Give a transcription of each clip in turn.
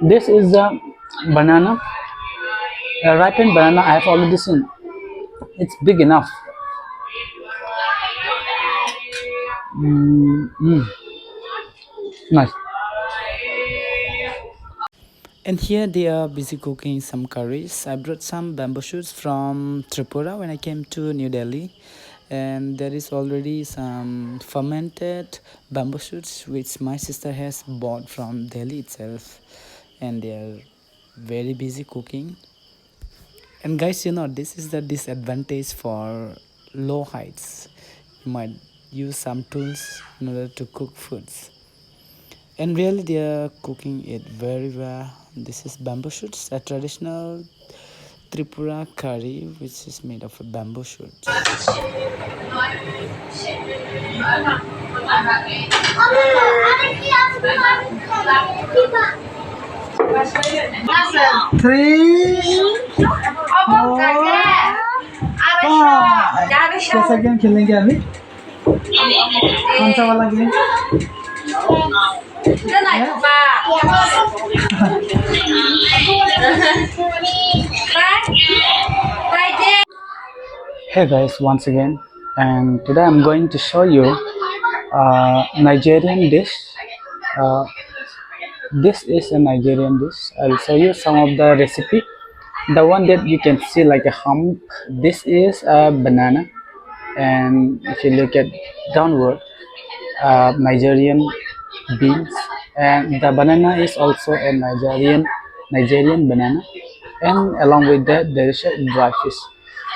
This is a banana, a ripened banana. I have already seen. It's big enough. Mm, nice. And here they are busy cooking some curries. I brought some bamboo shoots from Tripura when I came to New Delhi, and there is already some fermented bamboo shoots which my sister has bought from Delhi itself, and they are very busy cooking. And guys, this is the disadvantage for low heights. You might use some tools in order to cook foods. And really, they are cooking it very well. This is bamboo shoots, a traditional Tripura curry, which is made of bamboo shoots. Three, four, five. कैसा game खेलेंगे अभी? कौन सा वाला game? Hey guys, once again, and today I'm going to show you Nigerian dish. Uh, this is a Nigerian dish. I'll show you some of the recipe. The one that you can see like a hump. This is a banana, and if you look at downward, Nigerian beans, and the banana is also a Nigerian banana, and along with that there is a dry fish.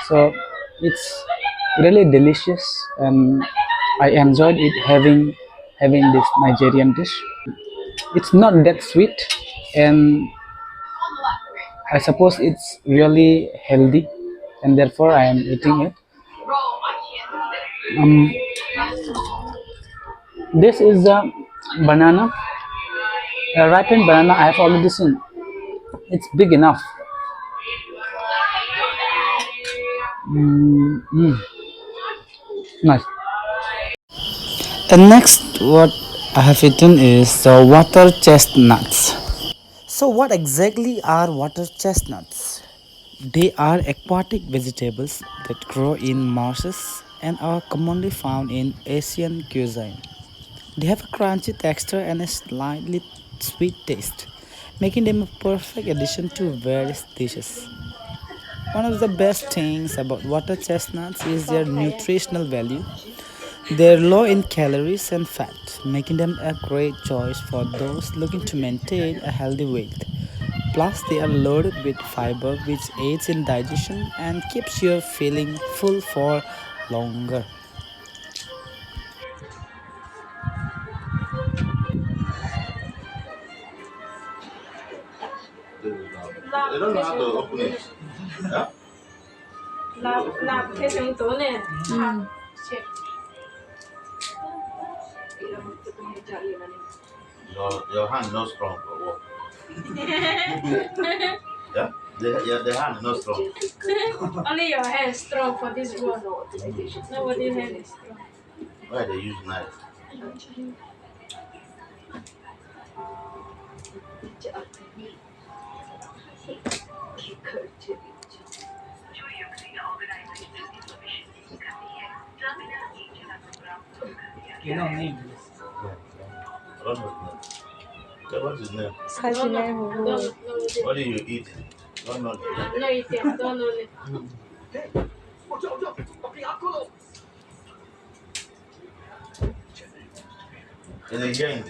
So it's really delicious, and I enjoyed it having this Nigerian dish. It's not that sweet, and I suppose it's really healthy, and therefore I am eating it. Um, this is a banana, a ripened banana. I have already seen. It's big enough. Nice. And next, what I have eaten is the water chestnuts. So, what exactly are water chestnuts? They are aquatic vegetables that grow in marshes and are commonly found in Asian cuisine. They have a crunchy texture and a slightly sweet taste, making them a perfect addition to various dishes. One of the best things about water chestnuts is their nutritional value. They're low in calories and fat, making them a great choice for those looking to maintain a healthy weight. Plus, they are loaded with fiber, which aids in digestion and keeps you feeling full for longer. I don't know how to open it. Yeah? Your hand not strong for what? Yeah? The hand not strong. Only your hand is strong for this one. Nobody's hand is strong. Why they use knife? You don't need I don't know his name. Yeah, what's his name? I don't know. What do you eat? Don't know. I'm not eating. I don't know it. In the game.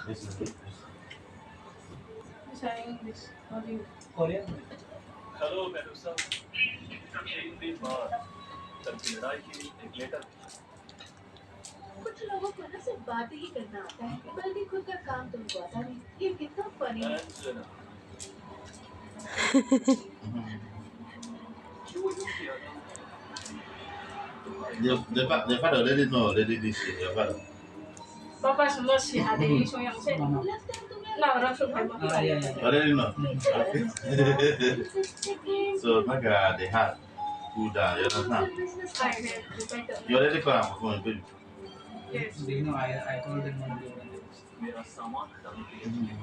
This is These are English. Not English. Korean. Hello Medusa एक दिन बाद सबकी लड़ाई की एक letter कुछ लोगों को ना सिर्फ बात ही करना आता है बल्कि खुद का काम तुमको आता नहीं ये कितना फनी है and the father already know already this shit. Your father. Papa semua sih ada di so yang saya. लगता है तुम्हें Nah, orang suka Yeah. Already know. So naga they had food you understand? You already call him phone, baby. Yes. I told them not to do मेरा सामान हटाने के लिए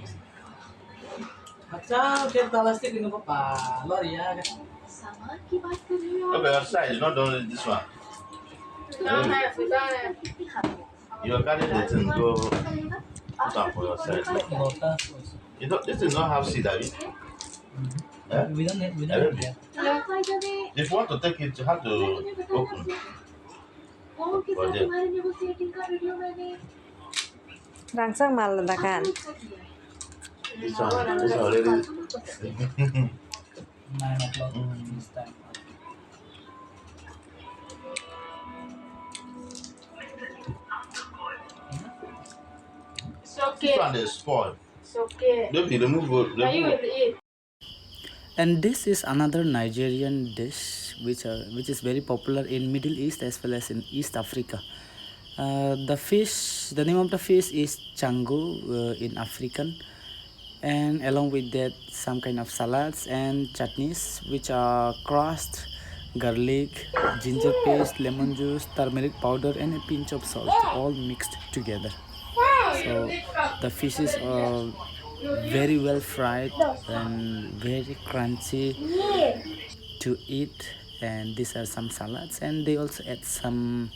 सामान की बात कर रही हो Okay, your side, you not done this one. We don't have, we don't have. कितनी खाते हो You carry the thing, go चलेगा put on for your side. You don't, this is not have seed, have you? Eh? We I don't by the way If you want to take it, you have to open. वो के For साथ them. तुम्हारी negotiating का video मैंने Rangsang mal ledakan. This one, this one already. 9 o'clock Mm. this time. It's This okay. one they spoil. It's okay. Maybe remove it. Now you Remove will it. eat. And this is another Nigerian dish which is very popular in Middle East as well as in East Africa. The name of the fish is chango in African, and along with that some kind of salads and chutneys which are crushed garlic, ginger paste, lemon juice, turmeric powder, and a pinch of salt, all mixed together. So the fish is very well fried and very crunchy to eat. And these are some salads, and they also add some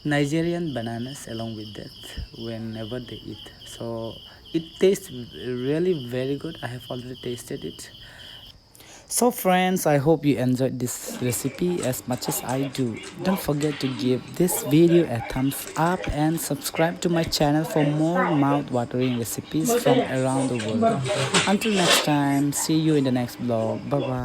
Nigerian bananas along with that whenever they eat. So it tastes really very good. I have already tasted it. So friends, I hope you enjoyed this recipe as much as I do. Don't forget to give this video a thumbs up and subscribe to my channel for more mouth-watering recipes from around the world. Until next time, see you in the next vlog. Bye bye.